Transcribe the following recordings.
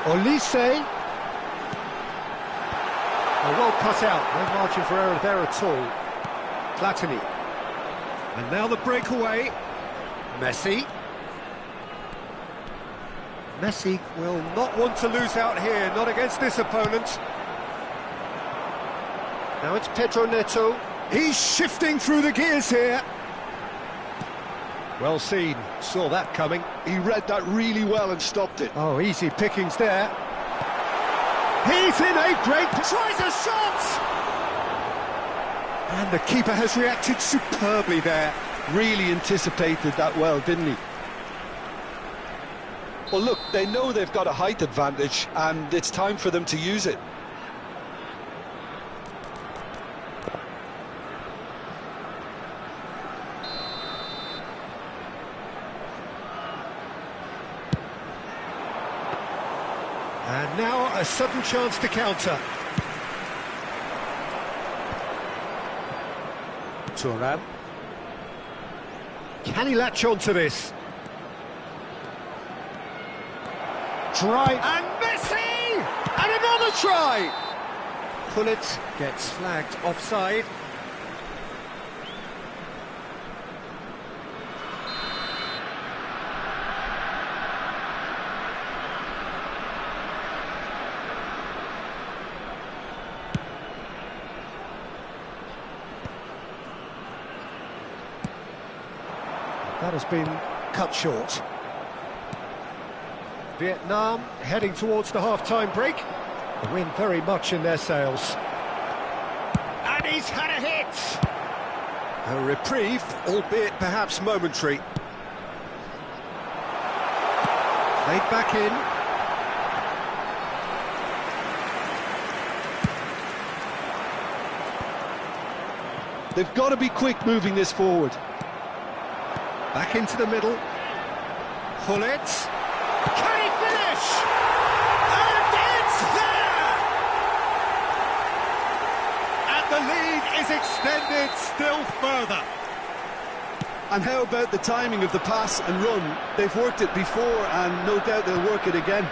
Olise. Well cut out, no margin for error there at all. Platini. And now the breakaway. Messi. Messi will not want to lose out here, not against this opponent. Now it's Pedro Neto. He's shifting through the gears here. Well seen, saw that coming. He read that really well and stopped it. Oh, easy pickings there. He's in a great... tries a shot! And the keeper has reacted superbly there. Really anticipated that well, didn't he? Well, look, they know they've got a height advantage, and it's time for them to use it. And now a sudden chance to counter. Thuram. Can he latch on to this? Try, and Messi! And another try! Pullet gets flagged offside. That has been cut short. Vietnam heading towards the half-time break. The wind very much in their sails. And he's had a hit! A reprieve, albeit perhaps momentary. Played back in. They've got to be quick moving this forward. Back into the middle. Pullet. Can he finish? And it's there! And the lead is extended still further. And how about the timing of the pass and run? They've worked it before, and no doubt they'll work it again.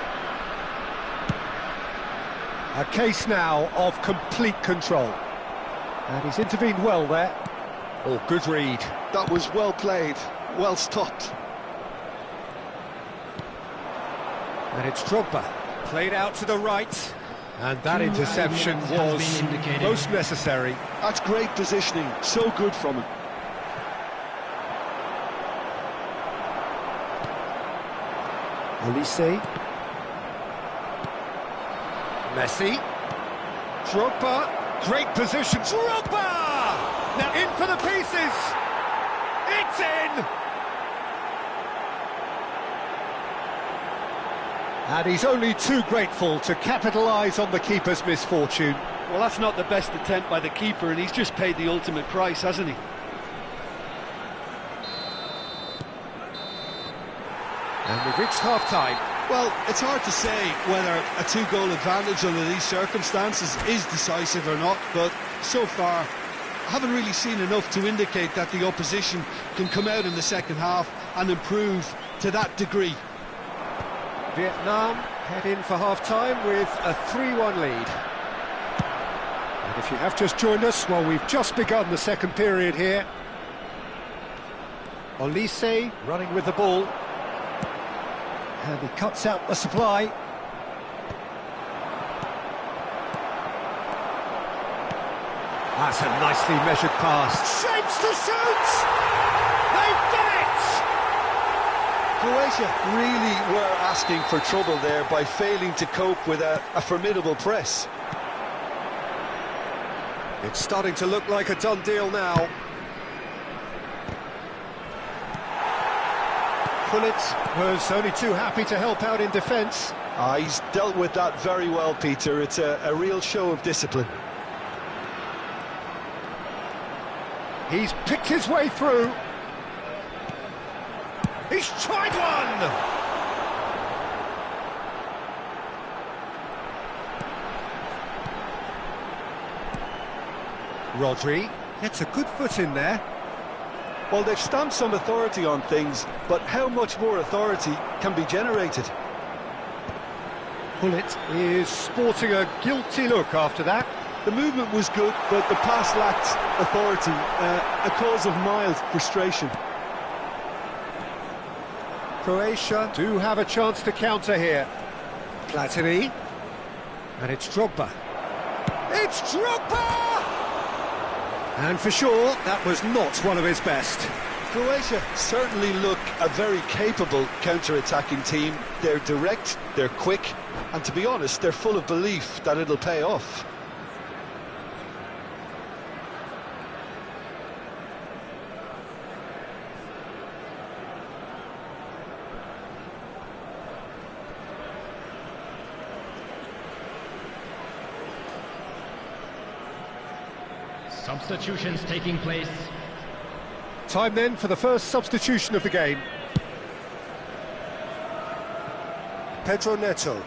A case now of complete control. And he's intervened well there. Oh, good read. That was well played, well stopped. And it's Drogba, played out to the right. And that interception was most necessary. That's great positioning, so good from him. Olise. Messi. Drogba. Great position. Drogba! Now in for the pieces. It's in! And he's only too grateful to capitalise on the keeper's misfortune. Well, that's not the best attempt by the keeper, and he's just paid the ultimate price, hasn't he? And we've reached half-time. Well, it's hard to say whether a two-goal advantage under these circumstances is decisive or not, but so far I haven't really seen enough to indicate that the opposition can come out in the second half and improve to that degree. Vietnam head in for half-time with a 3-1 lead. And if you have just joined us, well, we've just begun the second period here. Olise running with the ball. And he cuts out the supply. That's a nicely measured pass. Shapes to shoot! They've done it! Croatia really were asking for trouble there by failing to cope with a formidable press. It's starting to look like a done deal now. Pullet was only too happy to help out in defence. He's dealt with that very well, Peter. It's a real show of discipline. He's picked his way through. He's tried one! Rodri gets a good foot in there. Well, they've stamped some authority on things, but how much more authority can be generated? Pullet is sporting a guilty look after that. The movement was good, but the pass lacked authority, a cause of mild frustration. Croatia do have a chance to counter here. Platini. And it's Drogba. It's Drogba! And for sure, that was not one of his best. Croatia certainly look a very capable counter-attacking team. They're direct, they're quick, and to be honest, they're full of belief that it'll pay off. Substitutions taking place. Time then for the first substitution of the game. Pedro Neto.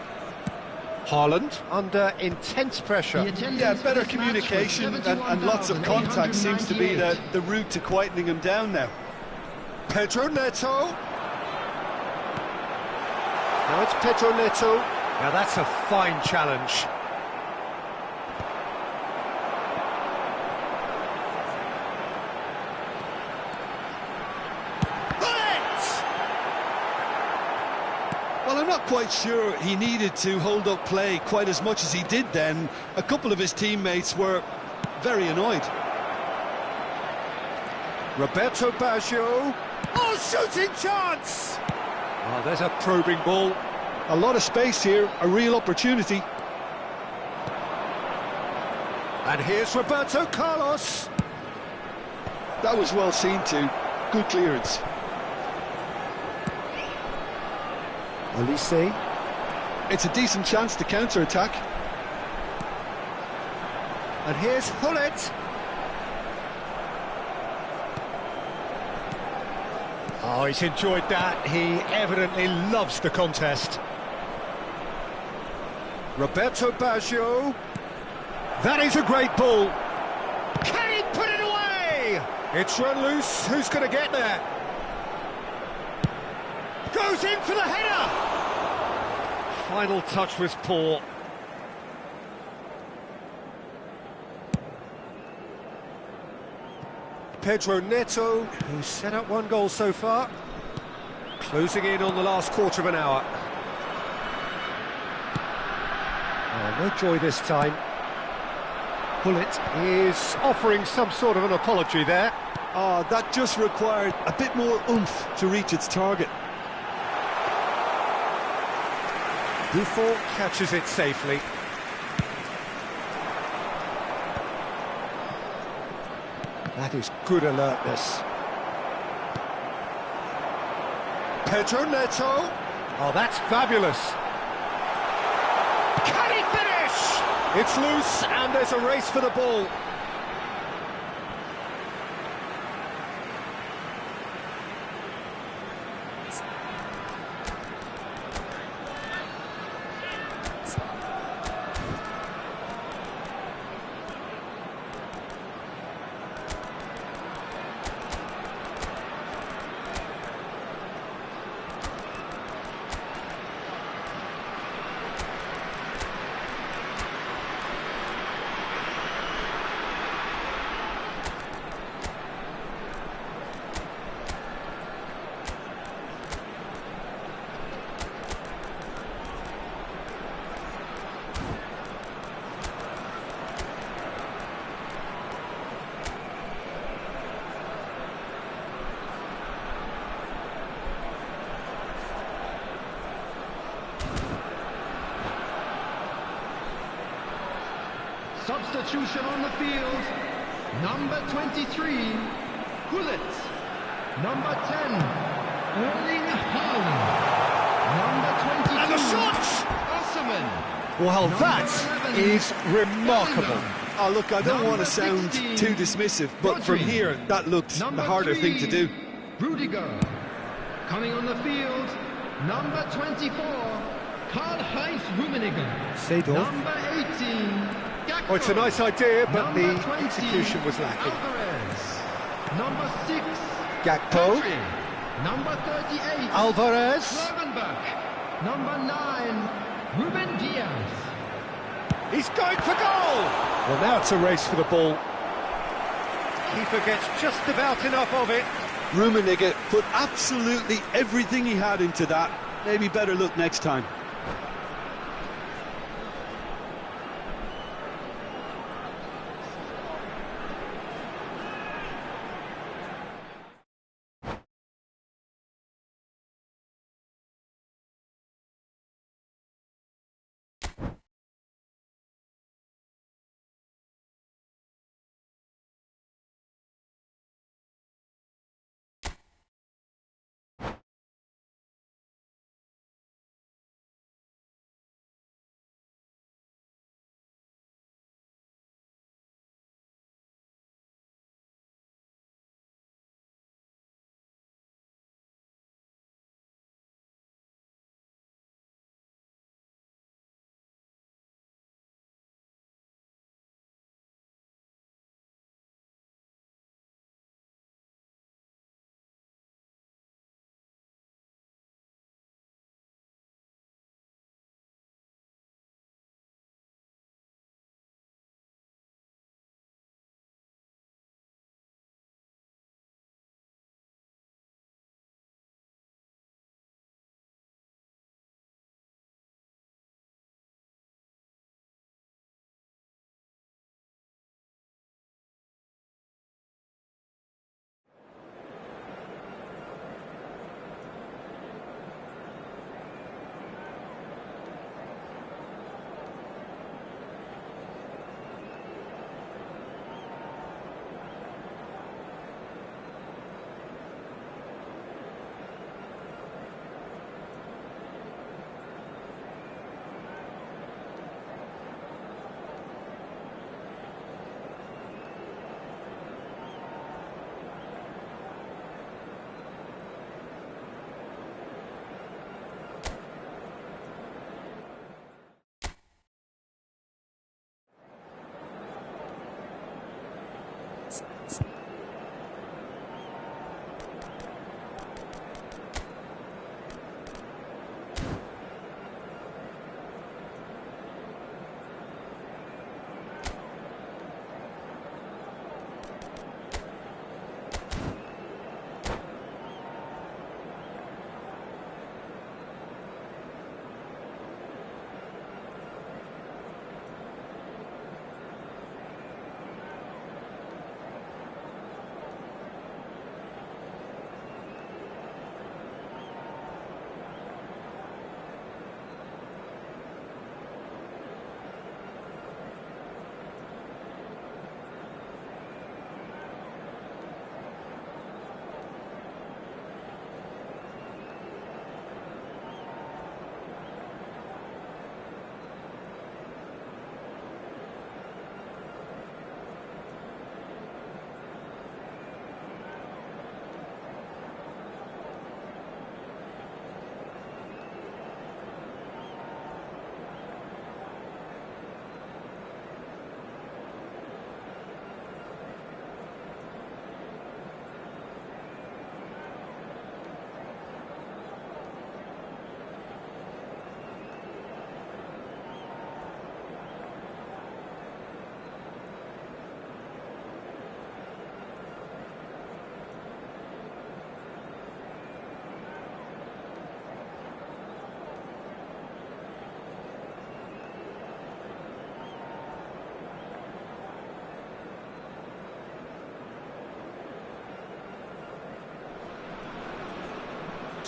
Haaland under intense pressure. Yeah, better communication and lots of contact seems to be the route to quietening him down now. Pedro Neto. Now it's Pedro Neto. Now that's a fine challenge. Well, I'm not quite sure he needed to hold up play quite as much as he did then. A couple of his teammates were very annoyed. Roberto Baggio. Oh, shooting chance! Oh, there's a probing ball. A lot of space here, a real opportunity. And here's Roberto Carlos. That was well seen too. Good clearance. Olise. It's a decent chance to counter-attack. And here's Pullet. Oh, he's enjoyed that. He evidently loves the contest. Roberto Baggio. That is a great ball. Can he put it away? It's run loose. Who's going to get there? Goes in for the header! Final touch was poor. Pedro Neto, who's set up one goal so far. Closing in on the last quarter of an hour. Oh, no joy this time. Pullet is offering some sort of an apology there. Ah, that just required a bit more oomph to reach its target. Buffon catches it safely. That is good alertness. Pedro Neto. Oh, that's fabulous. Can he finish? It's loose and there's a race for the ball. Substitution on the field. Number 23, Pullet. Number 10, Erling Haaland. Number 22, And the shot! Osman. Well, that is remarkable. Oh, look, I don't want to sound too dismissive, but from here, that looked the harder thing to do. Rudiger. Coming on the field, number 24, Karl-Heinz Rummenigge. Seedorf. Number 18, Gakpo. Oh, it's a nice idea, but Number the 20, execution was lacking. Alvarez. Number 6, Gakpo. Pedri. Number 38, Alvarez. Gravenberch. Number 9, Ruben Diaz. He's going for goal! Well, now it's a race for the ball. Keeper gets just about enough of it. Rummenigge put absolutely everything he had into that. Maybe better luck next time.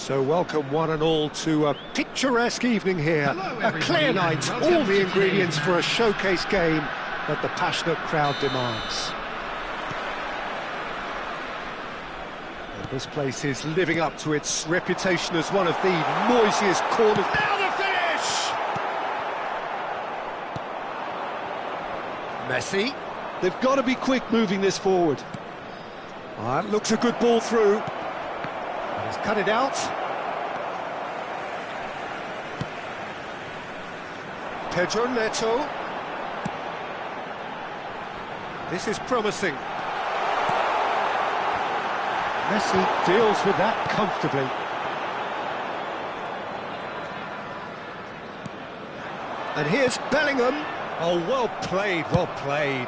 So welcome one and all to a picturesque evening here. Hello, A clear everybody, night, and all welcome the to ingredients today's for a showcase game that the passionate crowd demands. And this place is living up to its reputation as one of the noisiest corners. Now the finish! Messi. They've got to be quick moving this forward. That looks a good ball through. He's cut it out. Pedro Neto. This is promising. Messi deals with that comfortably. And here's Bellingham. Oh, well played, well played.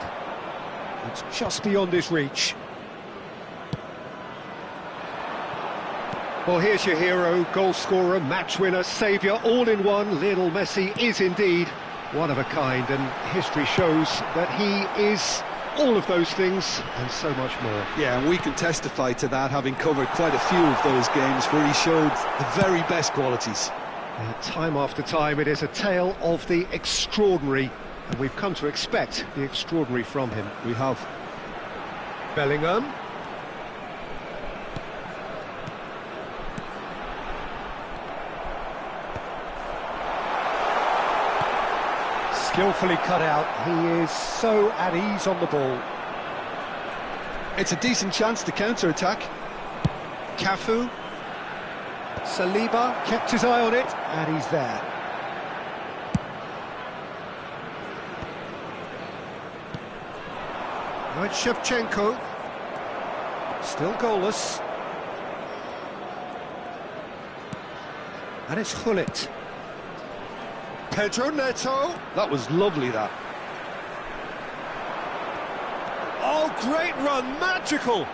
It's just beyond his reach. Well, here's your hero, goal scorer, match winner, saviour, all in one. Lionel Messi is indeed one of a kind, and history shows that he is all of those things and so much more. Yeah, and we can testify to that, having covered quite a few of those games where he showed the very best qualities. Time after time, it is a tale of the extraordinary, and we've come to expect the extraordinary from him. We have. Bellingham. Skillfully cut out. He is so at ease on the ball. It's a decent chance to counter-attack. Cafu. Saliba kept his eye on it, and he's there. Right, Shevchenko. Still goalless. And it's Gullit. Pedro Neto. That was lovely, that. Oh, great run, magical!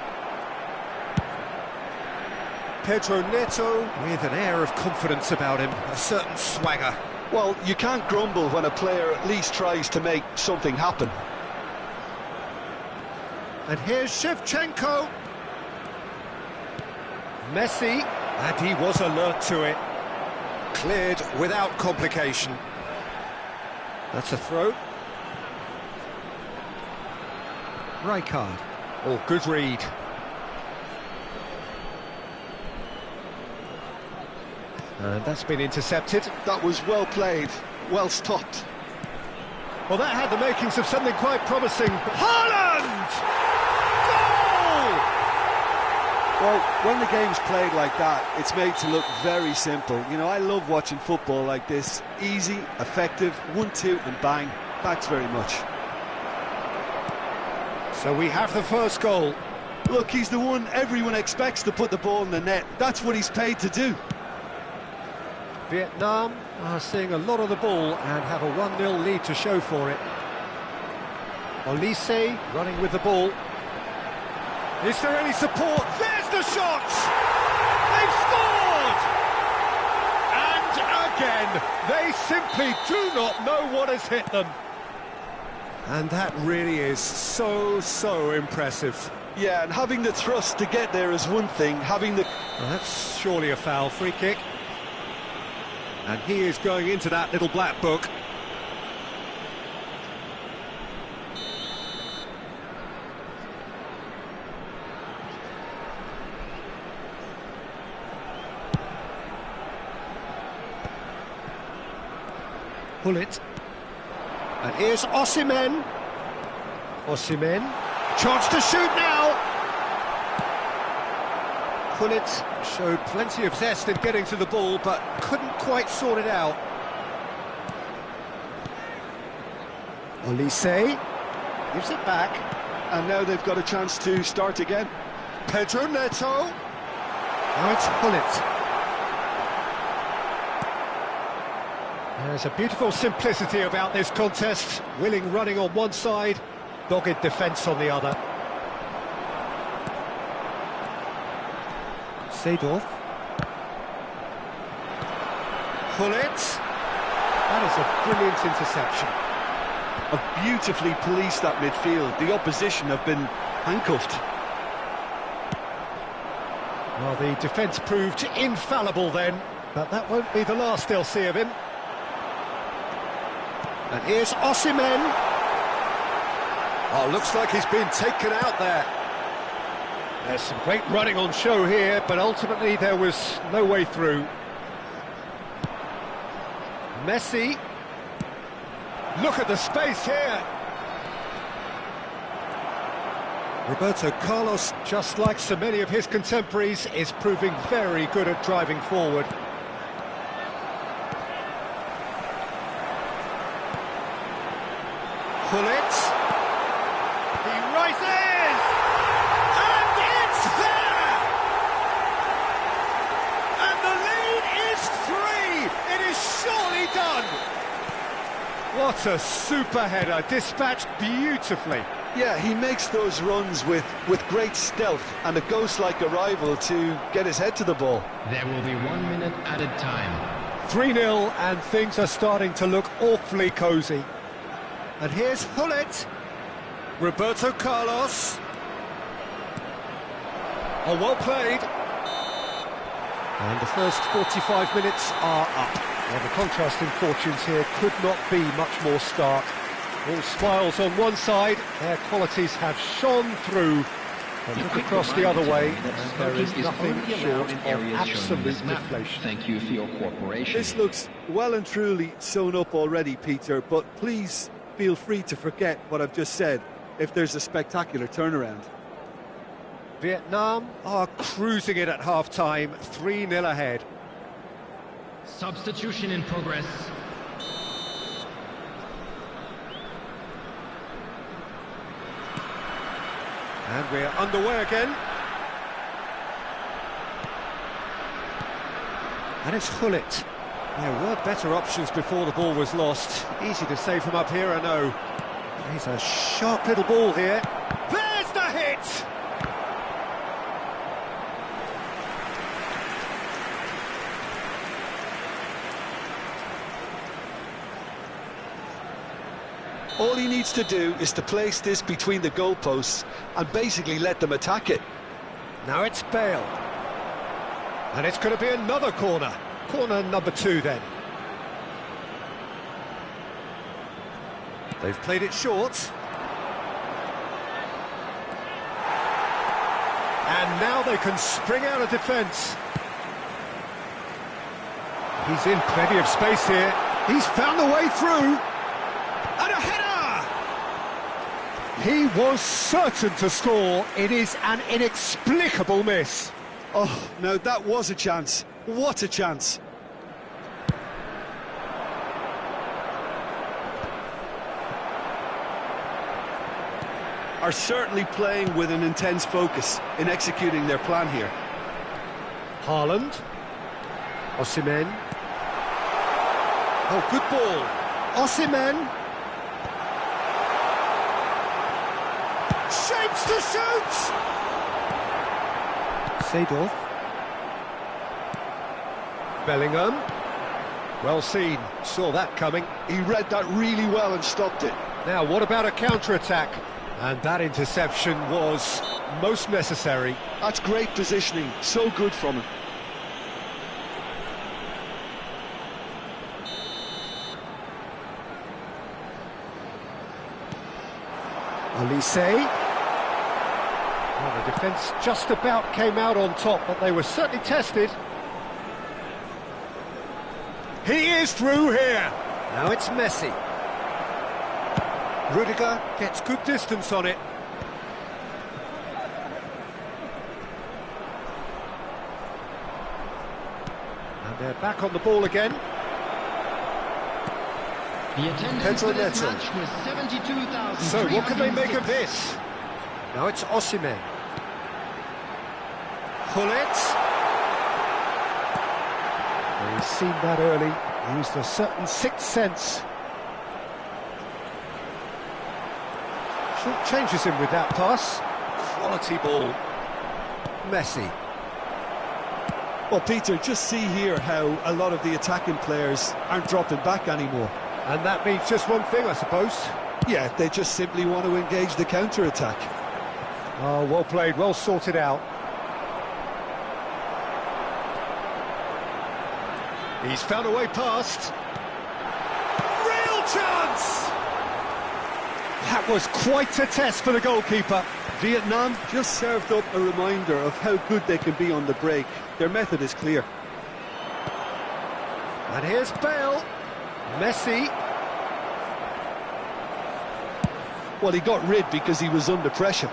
Pedro Neto with an air of confidence about him, a certain swagger. Well, you can't grumble when a player at least tries to make something happen. And here's Shevchenko. Messi, and he was alert to it. Cleared without complication. That's a throw. Rijkaard. Oh, good read. And that's been intercepted. That was well played, well stopped. Well, that had the makings of something quite promising. Haaland! Goal! Well, when the game's played like that, it's made to look very simple. You know, I love watching football like this. Easy, effective, 1-2 and bang. Thanks very much. So we have the first goal. Look, he's the one everyone expects to put the ball in the net. That's what he's paid to do. Vietnam are seeing a lot of the ball and have a 1-0 lead to show for it. Olise running with the ball. Is there any support? There's the shot! They've scored! And again, they simply do not know what has hit them. And that really is so impressive. Yeah, and having the thrust to get there is one thing, having the... Well, that's surely a foul. Free kick. And he is going into that little black book. Gullit. And here's Osimhen. Osimhen. Chance to shoot now. Gullit showed plenty of zest in getting to the ball, but couldn't quite sort it out. Olise gives it back. And now they've got a chance to start again. Pedro Neto. Now it's Gullit. There's a beautiful simplicity about this contest. Willing running on one side, dogged defence on the other. Seedorf. Gullit. That is a brilliant interception. Have beautifully policed that midfield. The opposition have been handcuffed. Well, the defence proved infallible then, but that won't be the last they'll see of him. And here's Osimhen. Oh, looks like he's been taken out there. There's some great running on show here, but ultimately there was no way through. Messi. Look at the space here. Roberto Carlos, just like so many of his contemporaries, is proving very good at driving forward. Gullit. He rises! And it's there! And the lead is 3! It is surely done! What a super header, dispatched beautifully. Yeah, he makes those runs with great stealth and a ghost-like arrival to get his head to the ball. There will be 1 minute added time. 3-0 and things are starting to look awfully cosy. And here's Hullet. Roberto Carlos. Oh, well played. And the first 45 minutes are up. Well, the contrasting fortunes here could not be much more stark. All smiles on one side, their qualities have shone through. And look across the other way, and there is nothing short of absolute deflation. Thank you for your cooperation. This looks well and truly sewn up already, Peter, but please feel free to forget what I've just said if there's a spectacular turnaround. Vietnam are cruising it at half-time, 3-0 ahead. Substitution in progress. And we're underway again. And it's Hullet. There were better options before the ball was lost. Easy to say from up here, I know. He's a sharp little ball here. There's the hit! All he needs to do is to place this between the goalposts and basically let them attack it. Now it's Bale. And it's going to be another corner. Corner number 2 then. They've played it short. And now they can spring out of defence. He's in plenty of space here. He's found the way through. And a header! He was certain to score. It is an inexplicable miss. Oh, now that was a chance. What a chance. Are certainly playing with an intense focus in executing their plan here. Haaland. Osimhen. Oh, good ball. Osimhen. Shapes to shoot! Seedorf. Bellingham. Well seen. Saw that coming. He read that really well and stopped it. Now, what about a counter-attack? And that interception was most necessary. That's great positioning. So good from him. Olise. Well, the defence just about came out on top, but they were certainly tested. He is through here. Now it's Messi. Rudiger gets good distance on it. And they're back on the ball again. The attendance for this Neto. match was 72,000. So what can they make of this? Now it's Osimhen. Hullet. He's seen that early. Used a certain sixth sense. Short changes him with that pass. Quality ball. Messi. Well, Peter, just see here how a lot of the attacking players aren't dropping back anymore. And that means just one thing, I suppose. Yeah, they just simply want to engage the counter-attack. Oh, well played, well sorted out. He's found a way past. Real chance! That was quite a test for the goalkeeper. Vietnam just served up a reminder of how good they can be on the break. Their method is clear. And here's Bale. Messi. Well, he got rid because he was under pressure.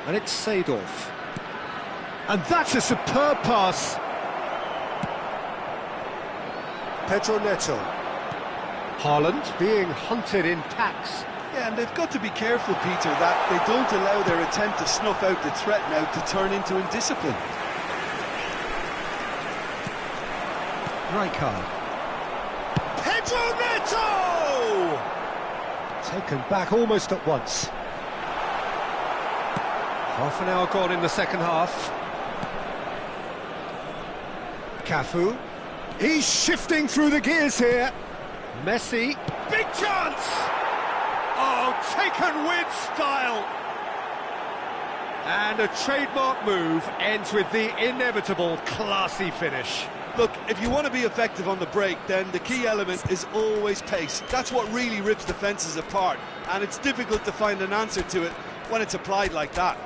And it's Seedorf. And that's a superb pass. Neto. Haaland being hunted in packs. Yeah, and they've got to be careful, Peter, that they don't allow their attempt to snuff out the threat now to turn into indiscipline. Rijkaard. Pedro Neto! Taken back almost at once. Half an hour gone in the second half. Cafu. He's shifting through the gears here. Messi. Big chance! Oh, taken with style. And a trademark move ends with the inevitable classy finish. Look, if you want to be effective on the break, then the key element is always pace. That's what really rips defences apart, and it's difficult to find an answer to it when it's applied like that.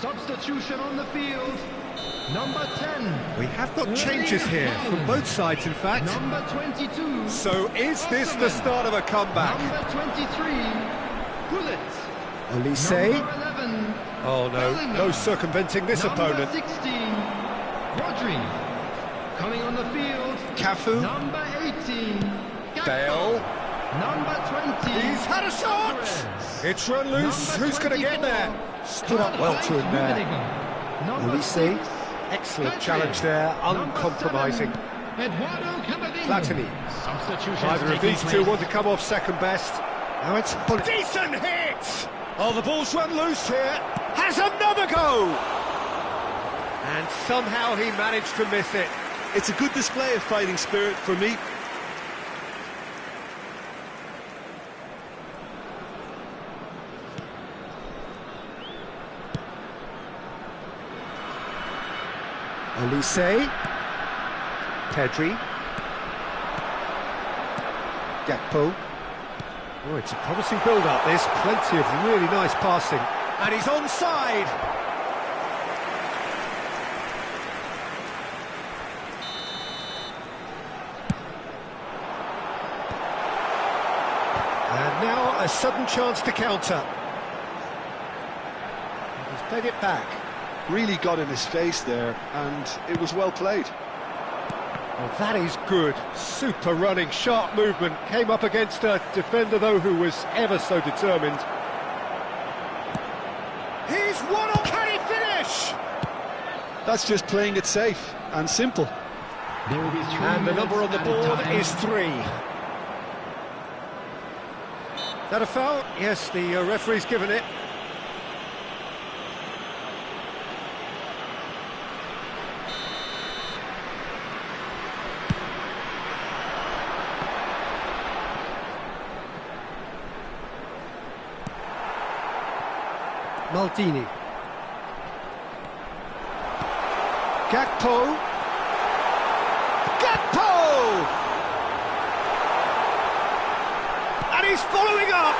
Substitution on the field. Number 10. We have got changes here from both sides, in fact. Number 22. So is this the start of a comeback? Number 23. Bullet. Olise. Number 11. Oh no, no circumventing this opponent. Number 16. Rodri. Coming on the field. Cafu. Number 18. Bale. Number 20. He's had a shot! Alvarez. It's run loose. Number Who's going to get 24. there? Stood up well to him there. Number Olise. 6. Excellent Pedri. challenge there, Number uncompromising. 7. Eduardo Camavinga. Platini. Substitutions Neither of taking these two place. want to come off second best. Now it's a decent hit! Oh, the ball's run loose here. Has another go! And somehow he managed to miss it. It's a good display of fighting spirit for me. Olise. Pedri. Gakpo. Oh, it's a promising build-up, this. Plenty of really nice passing. And he's onside! And now a sudden chance to counter. He's played it back. Really got in his face there, and it was well played. Well, that is good. Super running, sharp movement. Came up against a defender, though, who was ever so determined. He's one on. Can he finish? That's just playing it safe and simple. There will be 3 And the number on the minutes at a board time. is 3. Is that a foul? Yes, the referee's given it. Maldini. Gakpo. Gakpo! And he's following up.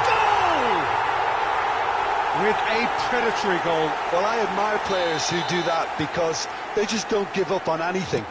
Goal! With a predatory goal. Well, I admire players who do that because they just don't give up on anything.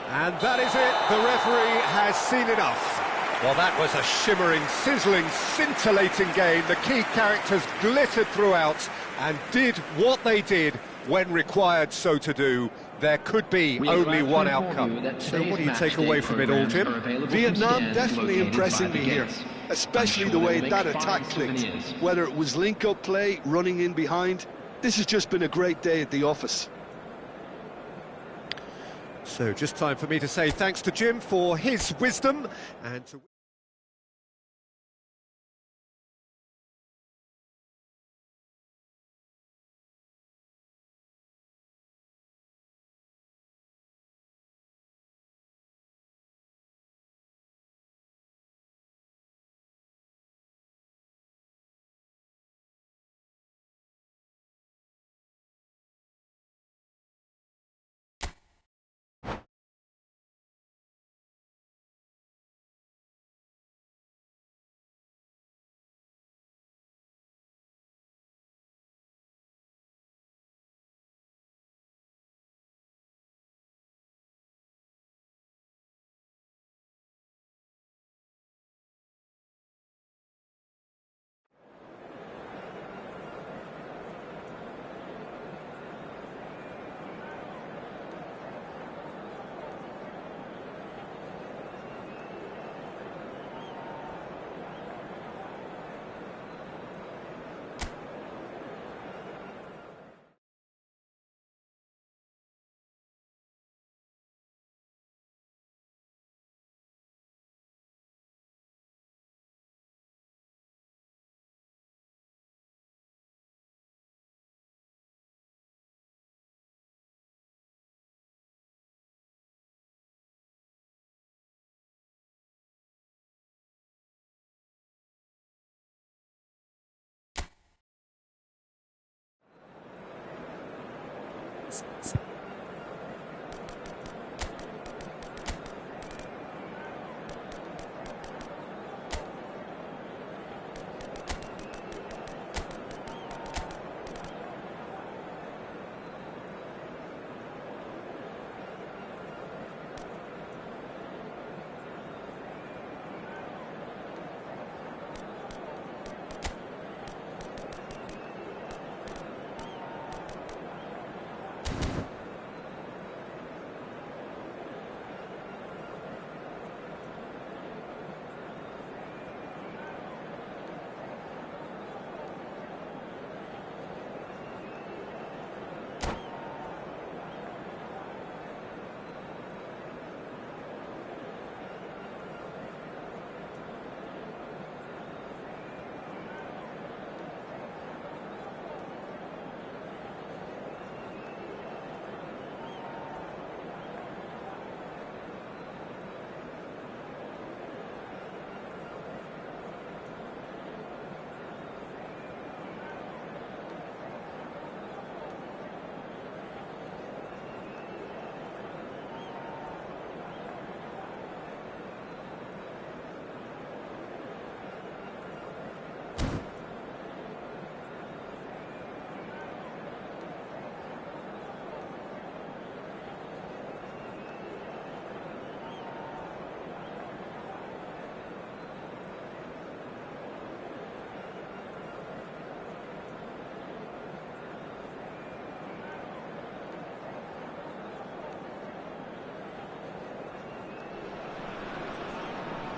And that is it. The referee has seen enough. Well, that was a shimmering, sizzling, scintillating game. The key characters glittered throughout and did what they did when required so to do. There could be We only would like one to inform outcome. you that So what do you today's take match away day from it all, programs Jim? are available from Vietnam stands definitely located impressing by me the here, gates. especially I'm the sure way they'll that make attack fine clicked. souvenirs. Whether it was link-up play, running in behind, this has just been a great day at the office. So just time for me to say thanks to Jim for his wisdom and to...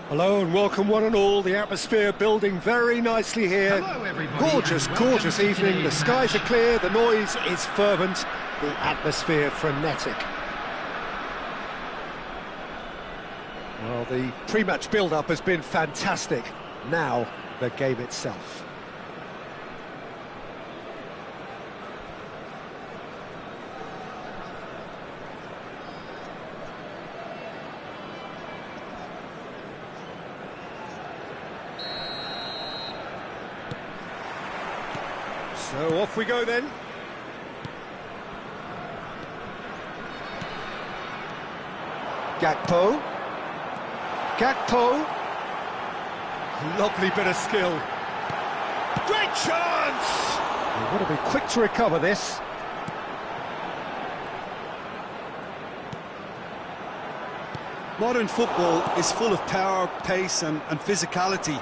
Hello and welcome one and all. The atmosphere building very nicely here. Hello, everybody, Gorgeous, and welcome gorgeous to evening. The today's skies are match. clear, the noise is fervent, the atmosphere frenetic. Well, the pre-match build-up has been fantastic. Now, the game itself. So off we go then. Gakpo. Gakpo. Lovely bit of skill. Great chance! They've got to be quick to recover this. Modern football is full of power, pace and physicality.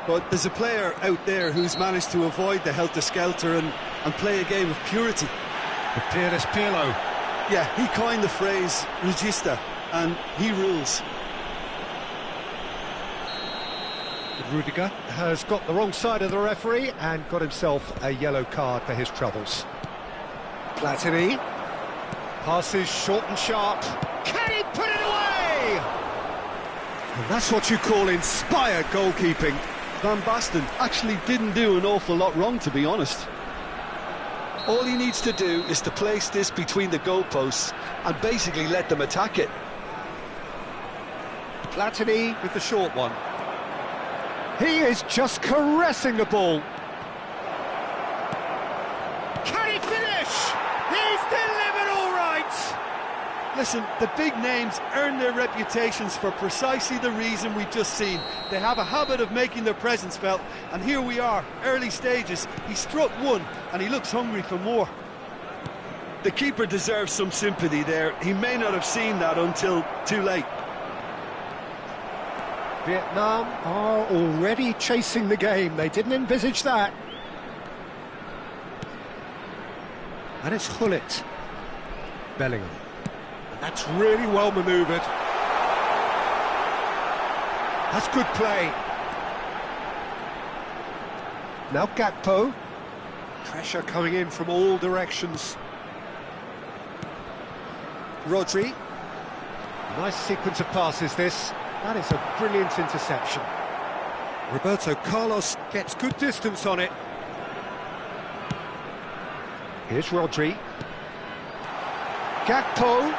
But there's a player out there who's managed to avoid the helter-skelter and play a game of purity. Peerless Pirlo. Yeah, he coined the phrase regista, and he rules. Rudiger has got the wrong side of the referee and got himself a yellow card for his troubles. Platini passes short and sharp. Can he put it away? And that's what you call inspired goalkeeping. Van Basten actually didn't do an awful lot wrong, to be honest. All he needs to do is to place this between the goalposts and basically let them attack it. Platini with the short one. He is just caressing the ball. Can he finish? He's delivered all right. Listen, the big names earn their reputations for precisely the reason we've just seen. They have a habit of making their presence felt, and here we are, early stages. He struck one, and he looks hungry for more. The keeper deserves some sympathy there. He may not have seen that until too late. Vietnam are already chasing the game. They didn't envisage that. And it's Hullet. Bellingham. And that's really well manoeuvred. That's good play. Now Gakpo. Pressure coming in from all directions. Rodri. Nice sequence of passes this. That is a brilliant interception. Roberto Carlos gets good distance on it. Here's Rodri. Gakpo.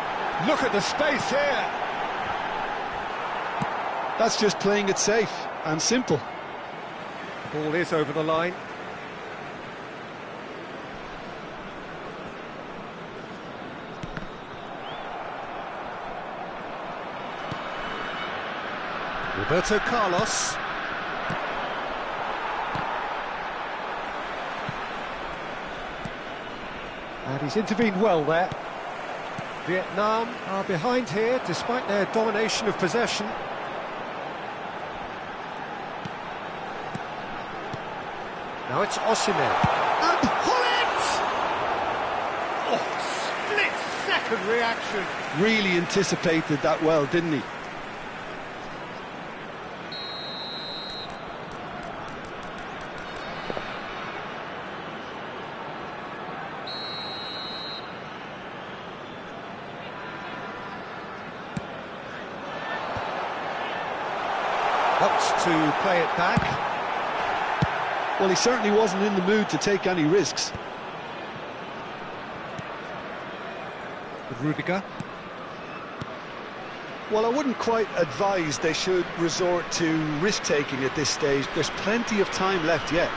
Look at the space here. That's just playing it safe and simple. Ball is over the line. Roberto Carlos. And he's intervened well there. Vietnam are behind here, despite their domination of possession. Now it's Osimhen. And Hullet! Oh, split-second reaction. Really anticipated that well, didn't he? Opts to play it back. Well, he certainly wasn't in the mood to take any risks. With Rudiger. Well, I wouldn't quite advise they should resort to risk-taking at this stage. There's plenty of time left yet.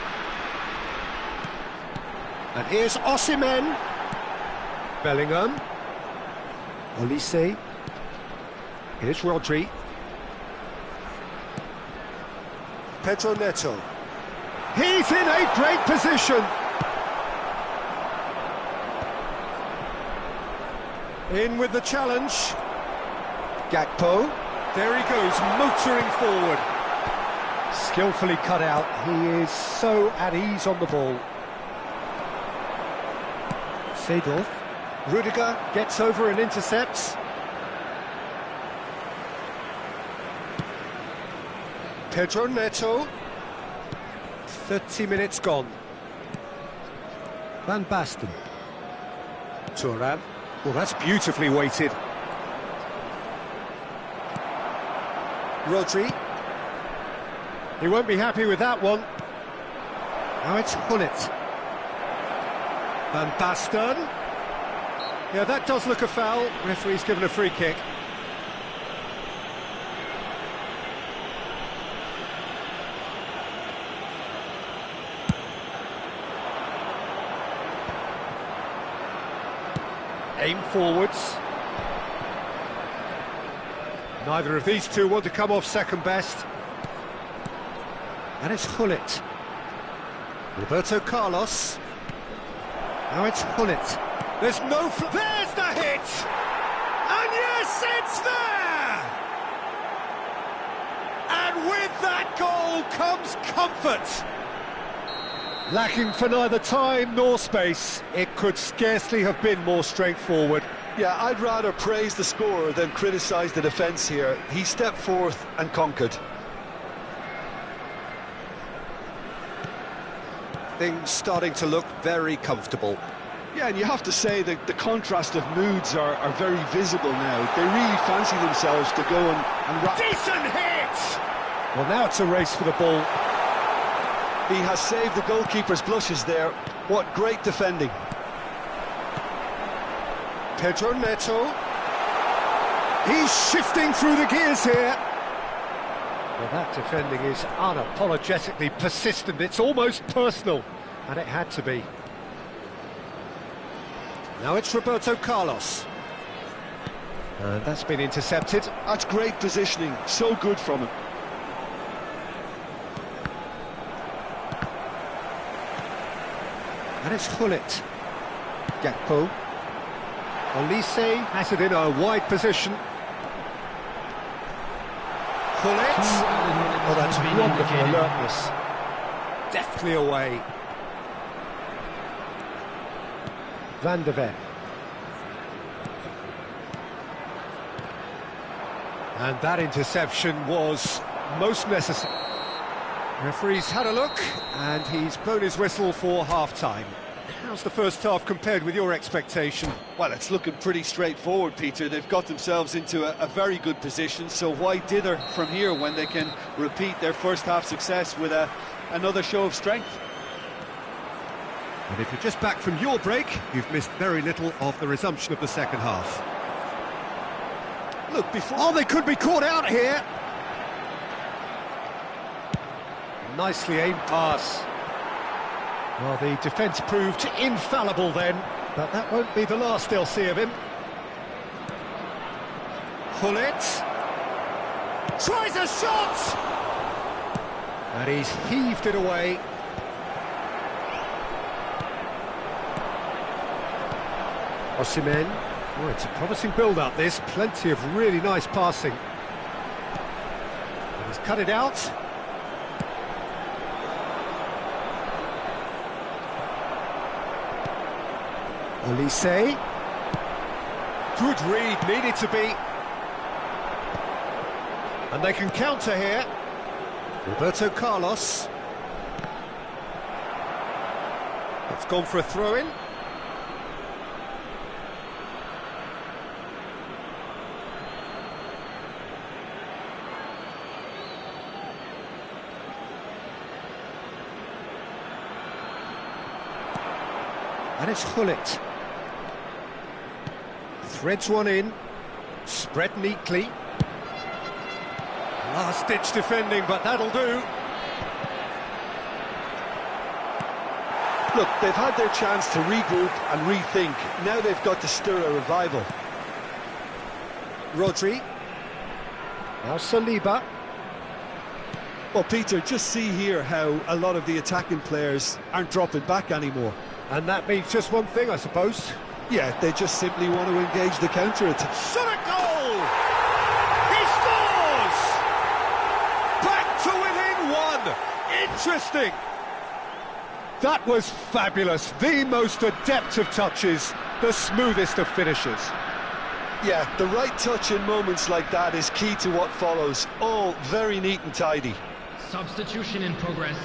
And here's Osimhen. Bellingham. Olise. Here's Rodri. Pedro Neto. He's in a great position. In with the challenge. Gakpo. There he goes, motoring forward. Skillfully cut out. He is so at ease on the ball. Seedorf. Rudiger gets over and intercepts. Pedro Neto. 30 minutes gone. Van Basten. Thuram. Well, that's beautifully weighted. Rodri. He won't be happy with that one. Now it's Hullet. Van Basten. Yeah, that does look a foul. Referee's given a free kick. Aim forwards. Neither of these two want to come off second best. And it's Hullet. Roberto Carlos. Now it's Hullet. There's no... There's the hit! And yes, it's there! And with that goal comes comfort. Lacking for neither time nor space, it could scarcely have been more straightforward. Yeah, I'd rather praise the scorer than criticise the defence here. He stepped forth and conquered. Things starting to look very comfortable. Yeah, and you have to say that the contrast of moods are very visible now. They really fancy themselves to go and Decent hit! Well, now it's a race for the ball. He has saved the goalkeeper's blushes there. What great defending. Pedro Neto. He's shifting through the gears here. Well, that defending is unapologetically persistent. It's almost personal, and it had to be. Now it's Roberto Carlos. And that's been intercepted. That's great positioning. So good from him. And it's Hullet. Gakpo. Olise has it in a wide position. Hullet. Oh, that's wonderful alertness. Deftly away. Van de Ven. And that interception was most necessary. Referee's had a look, and he's blown his whistle for half-time. How's the first half compared with your expectation? Well, it's looking pretty straightforward, Peter. They've got themselves into a very good position, so why dither from here when they can repeat their first half success with another show of strength? And if you're just back from your break, you've missed very little of the resumption of the second half. Look, before... Oh, they could be caught out here! Nicely aimed pass. Well, the defence proved infallible then, but that won't be the last they'll see of him. Hullet. Tries a shot! And he's heaved it away. Osimhen. Oh, it's a promising build-up, this. Plenty of really nice passing. And he's cut it out. Olise. Good read, needed to be. And they can counter here. Roberto Carlos. It's gone for a throw-in. And it's Gullit. Threads one in, spread neatly. Last-ditch defending, but that'll do. Look, they've had their chance to regroup and rethink. Now they've got to stir a revival. Rodri. Now Saliba. Well, Peter, just see here how a lot of the attacking players aren't dropping back anymore. And that means just one thing, I suppose. Yeah, they just simply want to engage the counter-attack. Shot a goal! He scores! Back to within one! Interesting! That was fabulous. The most adept of touches, the smoothest of finishes. Yeah, the right touch in moments like that is key to what follows. All very neat and tidy. Substitution in progress.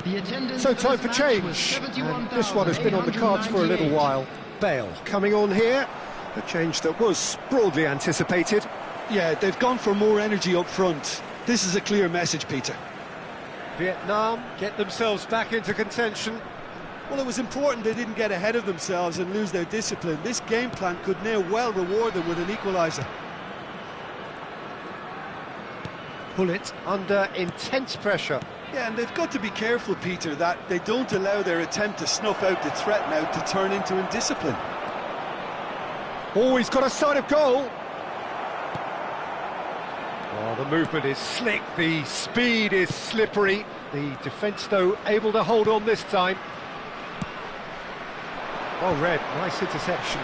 The attendance So time for change. And this one has been on the cards for a little while. Bale coming on here. A change that was broadly anticipated. Yeah, they've gone for more energy up front. This is a clear message, Peter. Vietnam get themselves back into contention. Well, it was important they didn't get ahead of themselves and lose their discipline. This game plan could now well reward them with an equaliser. Gullit under intense pressure. Yeah, and they've got to be careful, Peter, that they don't allow their attempt to snuff out the threat now to turn into indiscipline. Oh, he's got a sight of goal. Oh, the movement is slick, the speed is slippery. The defence, though, able to hold on this time. Well read, nice interception.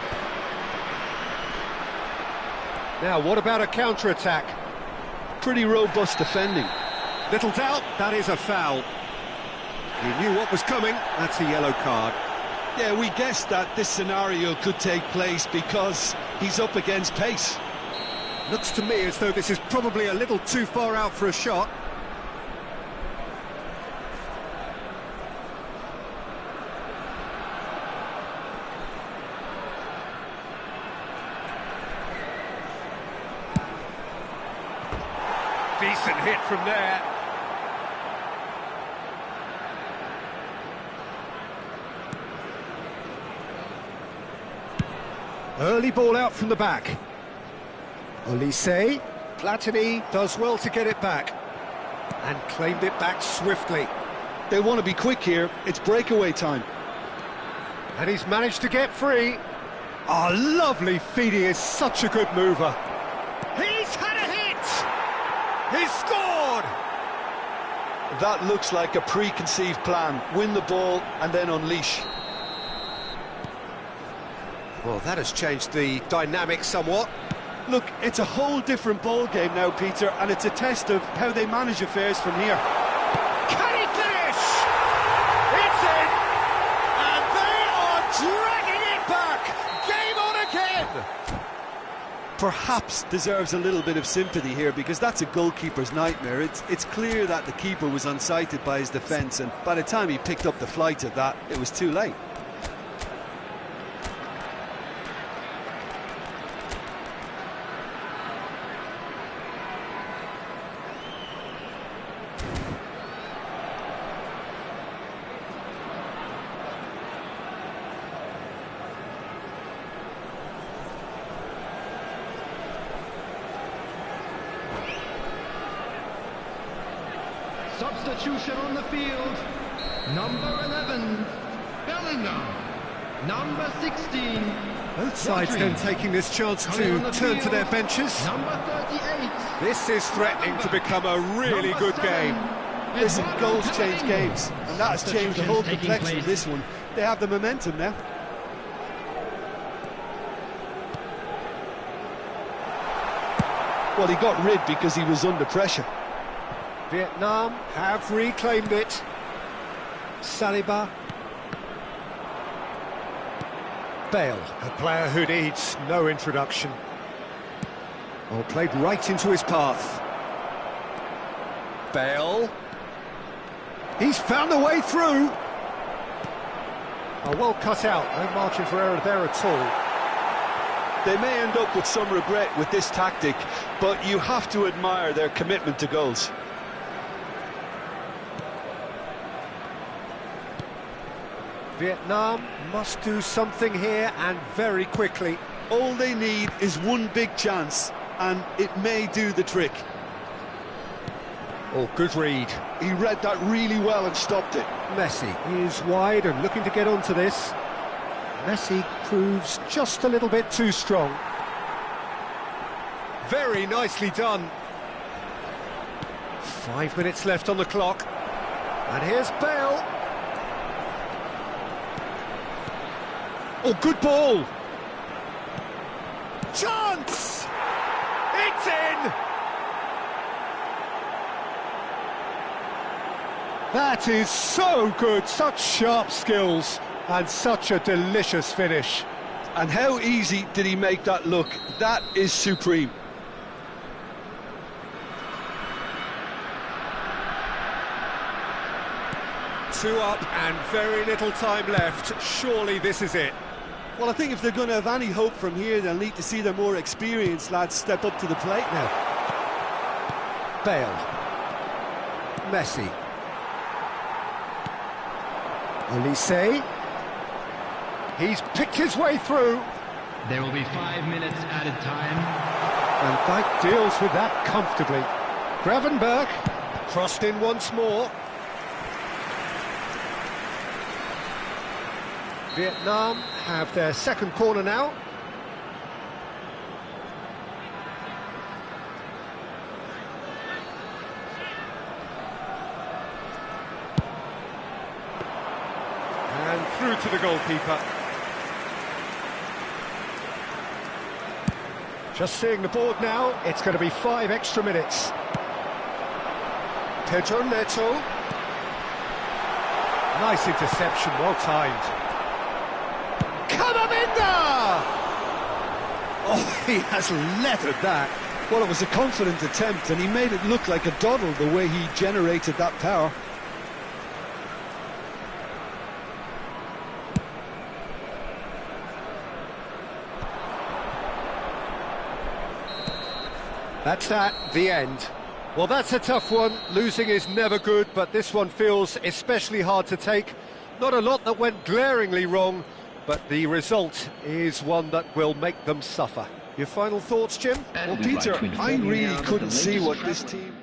Now, what about a counter-attack? Pretty robust defending. Little doubt, that is a foul. He knew what was coming, that's a yellow card. Yeah, we guessed that this scenario could take place because he's up against pace. Looks to me as though this is probably a little too far out for a shot. Decent hit from there. Early ball out from the back. Olise. Platini does well to get it back. And claimed it back swiftly. They want to be quick here. It's breakaway time. And he's managed to get free. Oh, lovely feed. He is such a good mover. He's had a hit! He's scored! That looks like a preconceived plan. Win the ball and then unleash. Well, that has changed the dynamic somewhat. Look, it's a whole different ball game now, Peter, and it's a test of how they manage affairs from here. Can he finish? It's in! And they are dragging it back! Game on again! Perhaps deserves a little bit of sympathy here because that's a goalkeeper's nightmare. It's clear that the keeper was unsighted by his defence, and by the time he picked up the flight of that, it was too late. Substitution on the field. Number 11, Bellingham. Number 16. Both sides then taking this chance to turn to their benches. Number 38. This is threatening to become a really good game. Listen, goals change games, and that has changed the whole complexion of this one. They have the momentum now. Well, he got rid because he was under pressure. Vietnam have reclaimed it. Saliba. Bale, a player who needs no introduction. Oh, played right into his path. Bale. He's found a way through. Oh, well cut out. No margin for error there at all. They may end up with some regret with this tactic, but you have to admire their commitment to goals. Vietnam must do something here, and very quickly. All they need is one big chance, and it may do the trick. Oh, good read. He read that really well and stopped it. Messi is wide and looking to get onto this. Messi proves just a little bit too strong. Very nicely done. 5 minutes left on the clock. And here's Bale. Oh, good ball. Chance! It's in! That is so good, such sharp skills, and such a delicious finish. And how easy did he make that look? That is supreme. Two up and very little time left. Surely this is it. Well, I think if they're going to have any hope from here, they'll need to see their more experienced lads step up to the plate now. Bale. Messi. Olise. He's picked his way through. There will be 5 minutes added time. And Dijk deals with that comfortably. Gravenberg crossed in once more. Vietnam have their second corner now. And through to the goalkeeper. Just seeing the board now, it's going to be 5 extra minutes. Pedro Neto. Nice interception, well timed. Oh, he has leathered that. Well, it was a confident attempt, and he made it look like a doddle the way he generated that power. That's that, the end. Well, that's a tough one. Losing is never good, but this one feels especially hard to take. Not a lot that went glaringly wrong, but the result is one that will make them suffer. Your final thoughts, Jim? Well, Peter, I really couldn't see what this team...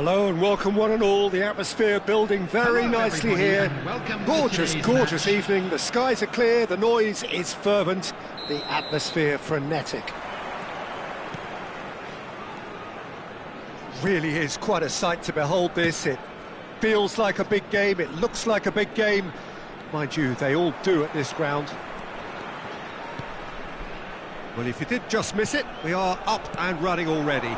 Hello and welcome one and all. The atmosphere building very Hello, nicely everybody, here. and welcome to Gorgeous, today's gorgeous match. evening. The skies are clear, the noise is fervent, the atmosphere frenetic. Really is quite a sight to behold this. It feels like a big game, it looks like a big game. Mind you, they all do at this ground. Well, if you did just miss it, we are up and running already.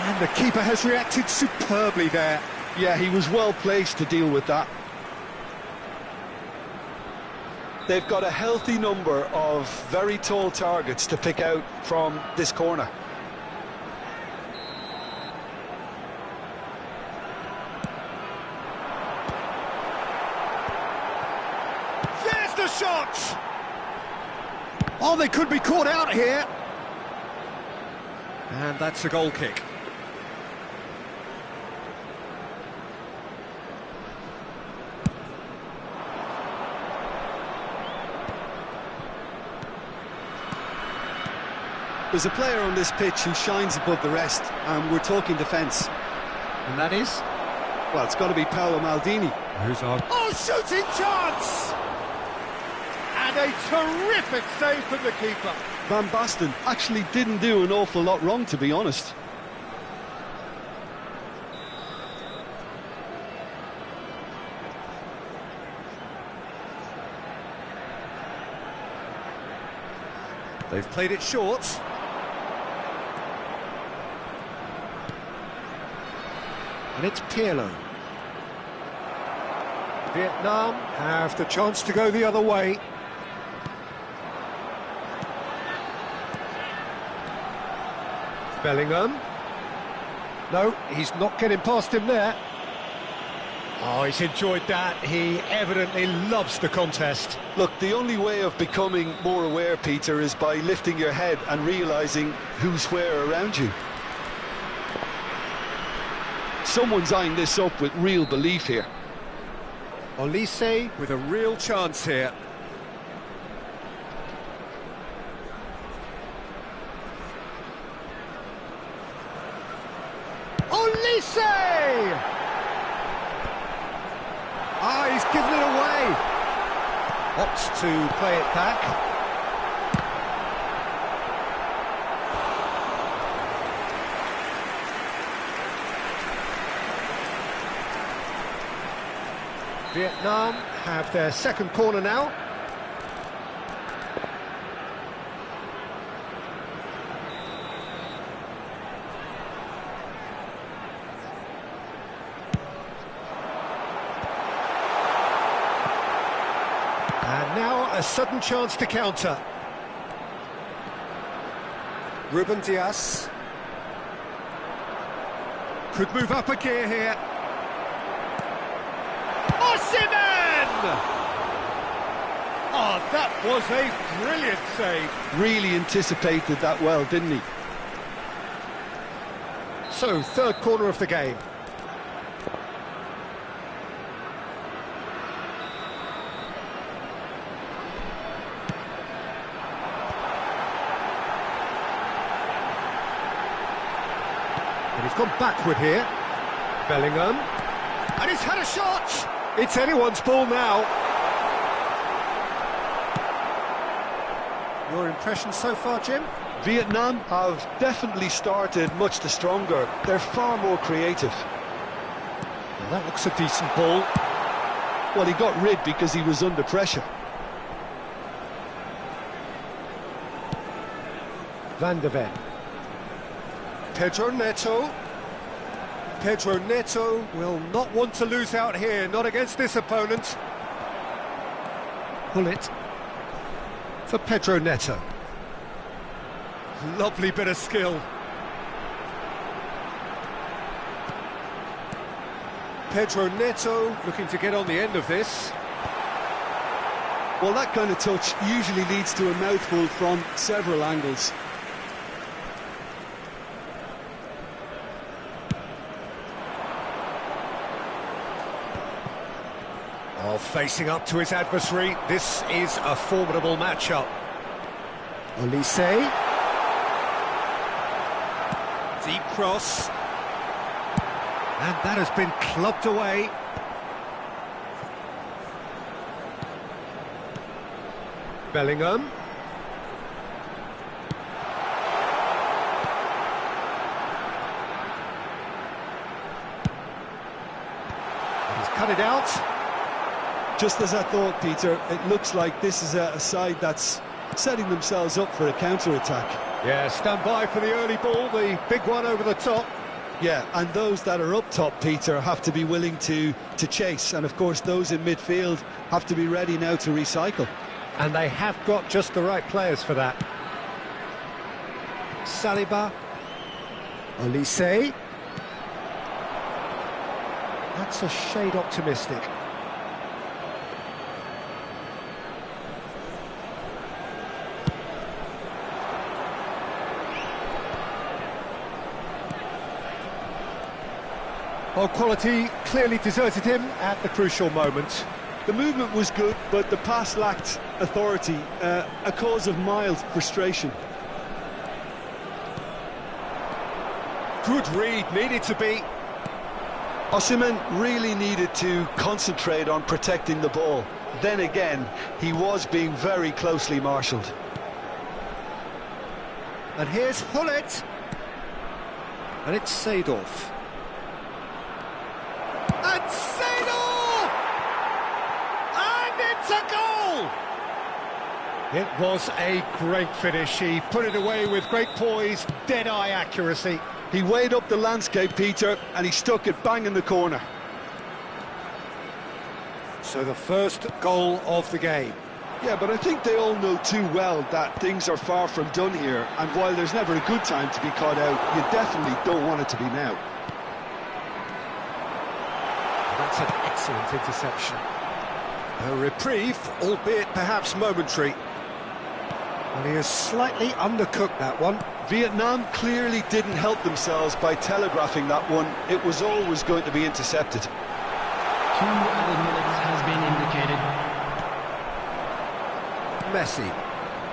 And the keeper has reacted superbly there. Yeah, he was well placed to deal with that. They've got a healthy number of very tall targets to pick out from this corner. There's the shot! Oh, they could be caught out here. And that's a goal kick. There's a player on this pitch who shines above the rest, and we're talking defence. And that is? Well, it's got to be Paolo Maldini. Who's on? Oh, shooting chance! And a terrific save from the keeper. Van Basten actually didn't do an awful lot wrong, to be honest. They've played it short. And it's Pirlo. Vietnam have the chance to go the other way. Bellingham. No, he's not getting past him there. Oh, he's enjoyed that. He evidently loves the contest. Look, the only way of becoming more aware, Peter, is by lifting your head and realising who's where around you. Someone's eyeing this up with real belief here. Olise with a real chance here. Olise! Ah, he's given it away. Opts to play it back. Vietnam have their second corner now. And now a sudden chance to counter. Ruben Dias could move up a gear here. Oh, that was a brilliant save. Really anticipated that well, didn't he? So, third corner of the game. And he's gone backward here. Bellingham. And he's had a shot! It's anyone's ball now. Your impression so far, Jim? Vietnam have definitely started much the stronger. They're far more creative. Well, that looks a decent ball. Well, he got rid because he was under pressure. Van de Ven. Pedro Neto. Pedro Neto will not want to lose out here, not against this opponent. Bullet for Pedro Neto. Lovely bit of skill. Pedro Neto looking to get on the end of this. Well, that kind of touch usually leads to a mouthful from several angles. Oh, facing up to his adversary, this is a formidable matchup. Olise. Deep cross. And that has been clubbed away. Bellingham. He's cut it out. Just as I thought, Peter, it looks like this is a side that's setting themselves up for a counter-attack. Yeah, stand by for the early ball, the big one over the top. Yeah, and those that are up top, Peter, have to be willing to chase. And, of course, those in midfield have to be ready now to recycle. And they have got just the right players for that. Saliba. Olise. That's a shade optimistic. Well, quality clearly deserted him at the crucial moment. The movement was good, but the pass lacked authority, a cause of mild frustration. Good read, needed to be. Osimhen really needed to concentrate on protecting the ball. Then again, he was being very closely marshalled. And here's Hullet. And it's Seedorf. And Seedorf! And it's a goal! It was a great finish. He put it away with great poise, dead-eye accuracy. He weighed up the landscape, Peter, and he stuck it bang in the corner. So the first goal of the game. Yeah, but I think they all know too well that things are far from done here, and while there's never a good time to be caught out, you definitely don't want it to be now. That's an excellent interception. A reprieve, albeit perhaps momentary. And he has slightly undercooked that one. Vietnam clearly didn't help themselves by telegraphing that one. It was always going to be intercepted. 2 added minutes has been indicated. Messi.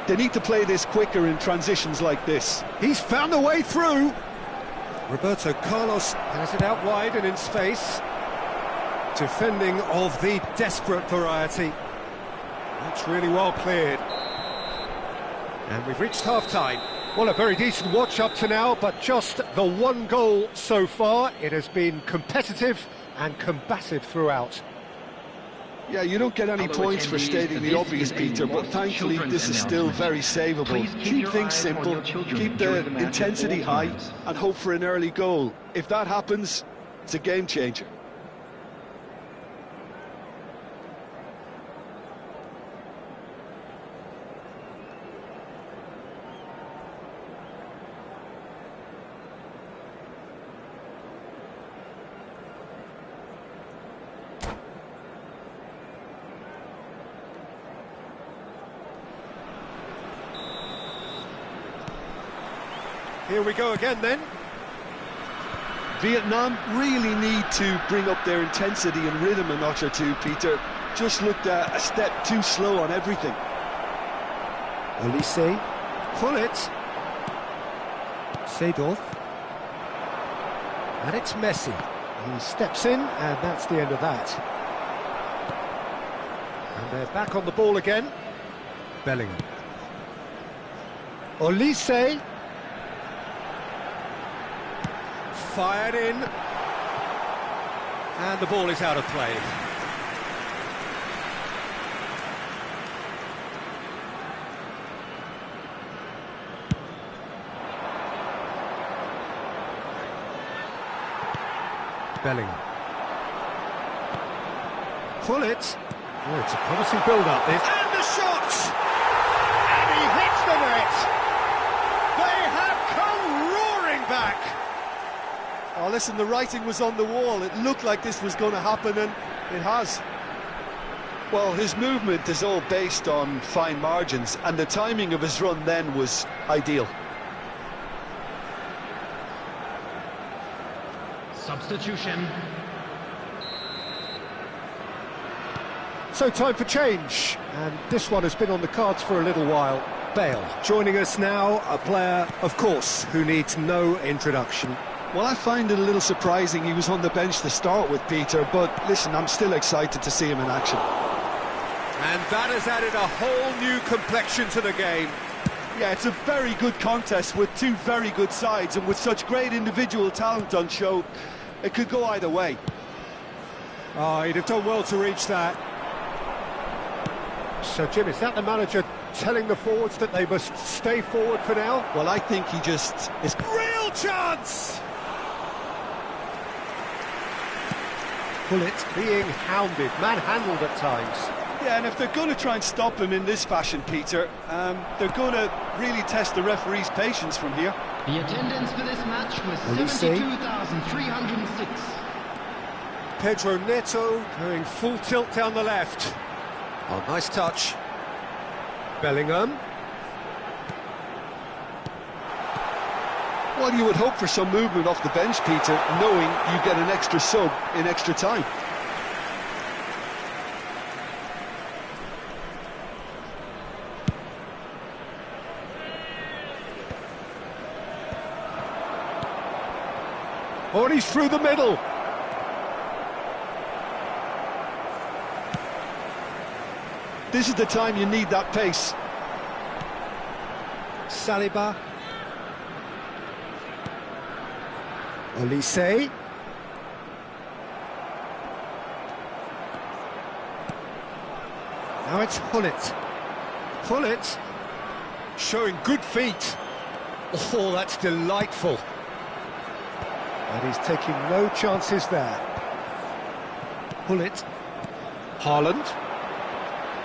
They need to play this quicker in transitions like this. He's found a way through. Roberto Carlos has it out wide and in space. Defending of the desperate variety. That's really well cleared. And we've reached half-time. Well, a very decent watch up to now, but just the one goal so far. It has been competitive and combative throughout. Yeah, you don't get any points for stating the obvious, Peter, but thankfully this is still very savable. Keep things simple, keep the intensity high, and hope for an early goal. If that happens, it's a game changer. Here we go again then. Vietnam really need to bring up their intensity and rhythm a notch or two, Peter. Just looked a step too slow on everything. Olise. Hullet. Seedorf. And it's Messi. He steps in, and that's the end of that. And they're back on the ball again. Bellingham. Olise. Fired in, and the ball is out of play. Bellingham. Hullet. Oh, it's a promising build-up this. And the shot! And he hits the net! They have come roaring back! Oh, listen, the writing was on the wall. It looked like this was going to happen, and it has. Well, his movement is all based on fine margins, and the timing of his run then was ideal. Substitution. So time for change, and this one has been on the cards for a little while. Bale joining us now, a player, of course, who needs no introduction. Well, I find it a little surprising he was on the bench to start with, Peter, but listen, I'm still excited to see him in action. And that has added a whole new complexion to the game. Yeah, it's a very good contest with two very good sides, and with such great individual talent on show, it could go either way. Oh, he'd have done well to reach that. So, Jim, is that the manager telling the forwards that they must stay forward for now? Well, I think he just is... Real chance! Bullet being hounded, manhandled at times. Yeah, and if they're going to try and stop him in this fashion, Peter, they're going to really test the referee's patience from here. The attendance for this match was 72,306. Pedro Neto going full tilt down the left. Oh, nice touch. Bellingham. Well, you would hope for some movement off the bench, Peter, knowing you get an extra sub in extra time. Oh, and he's through the middle. This is the time you need that pace. Saliba. Olise. Now it's Hullet. Hullet showing good feet. Oh, that's delightful. And he's taking no chances there. Hullet. Haaland.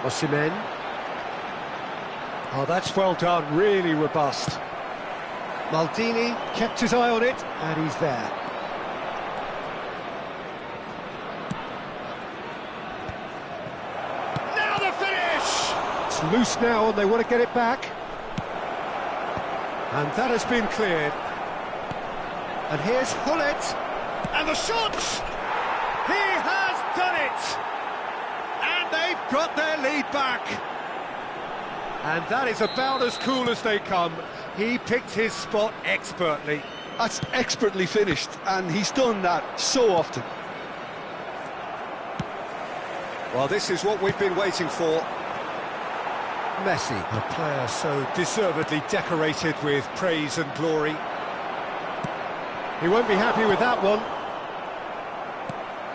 Osimhen. Oh, that's well done, really robust. Maldini kept his eye on it, and he's there. Now the finish! It's loose now, and they want to get it back. And that has been cleared. And here's Hullet, and the shot! He has done it! And they've got their lead back. And that is about as cool as they come. He picked his spot expertly. That's expertly finished, and he's done that so often. Well, this is what we've been waiting for. Messi, a player so deservedly decorated with praise and glory. He won't be happy with that one.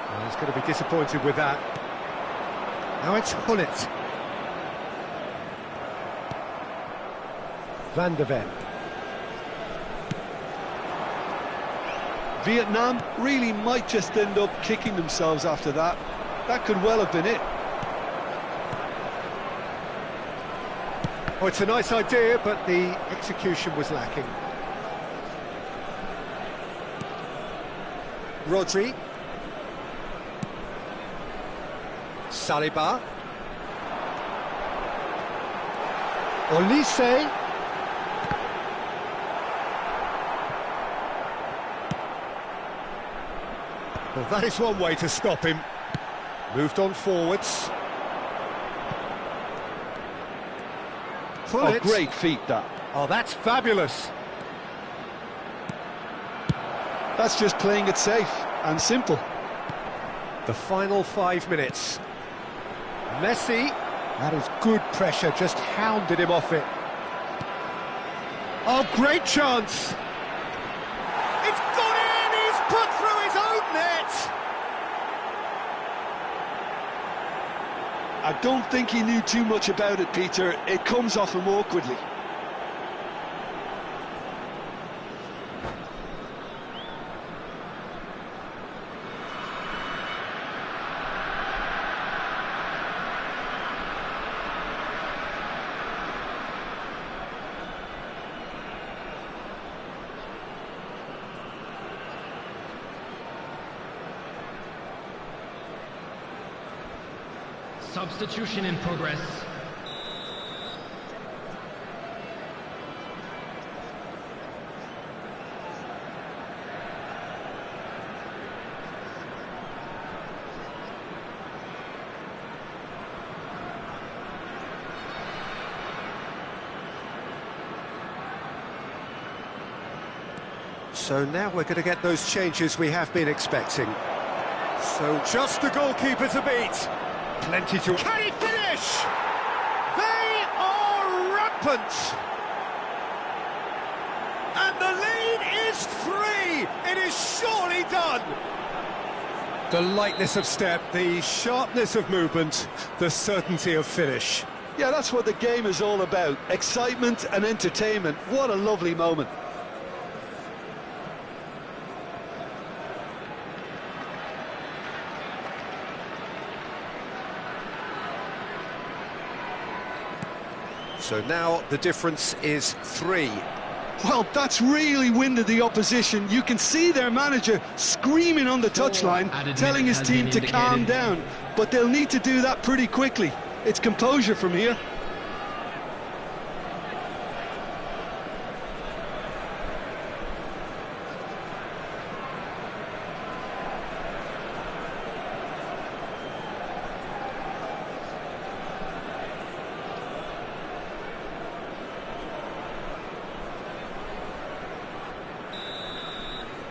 Well, he's going to be disappointed with that. Now it's Hullet. Van de Ven. Vietnam really might just end up kicking themselves after that. That could well have been it. Oh, it's a nice idea, but the execution was lacking. Rodri. Saliba. Olise. Well, that is one way to stop him. Moved on forwards. Oh, great feat, that. Oh, that's fabulous. That's just playing it safe and simple. The final 5 minutes. Messi, that is good pressure, just hounded him off it. Oh, great chance! It's gone in! He's put through his own net! I don't think he knew too much about it, Peter. It comes off him awkwardly. Substitution in progress. So now we're going to get those changes we have been expecting. So just the goalkeeper to beat. Plenty to... Can he finish? They are rampant! And the lead is 3! It is surely done! The lightness of step, the sharpness of movement, the certainty of finish. Yeah, that's what the game is all about. Excitement and entertainment. What a lovely moment. So now the difference is 3. Well, that's really winded the opposition. You can see their manager screaming on the touchline, telling his team to calm down. But they'll need to do that pretty quickly. It's composure from here.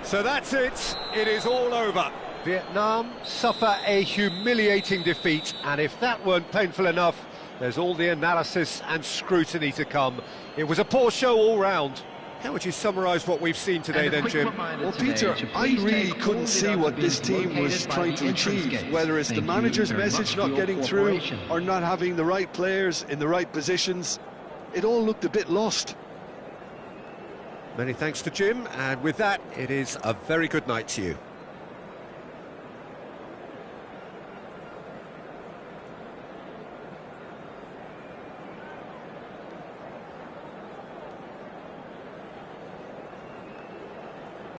So that's it. It is all over. Vietnam suffer a humiliating defeat, and if that weren't painful enough, there's all the analysis and scrutiny to come. It was a poor show all round. How would you summarise what we've seen today then, Jim? Well, Peter, I really couldn't see what this team was trying to achieve, whether it's the manager's message not getting through or not having the right players in the right positions. It all looked a bit lost. Many thanks to Jim, and with that, it is a very good night to you.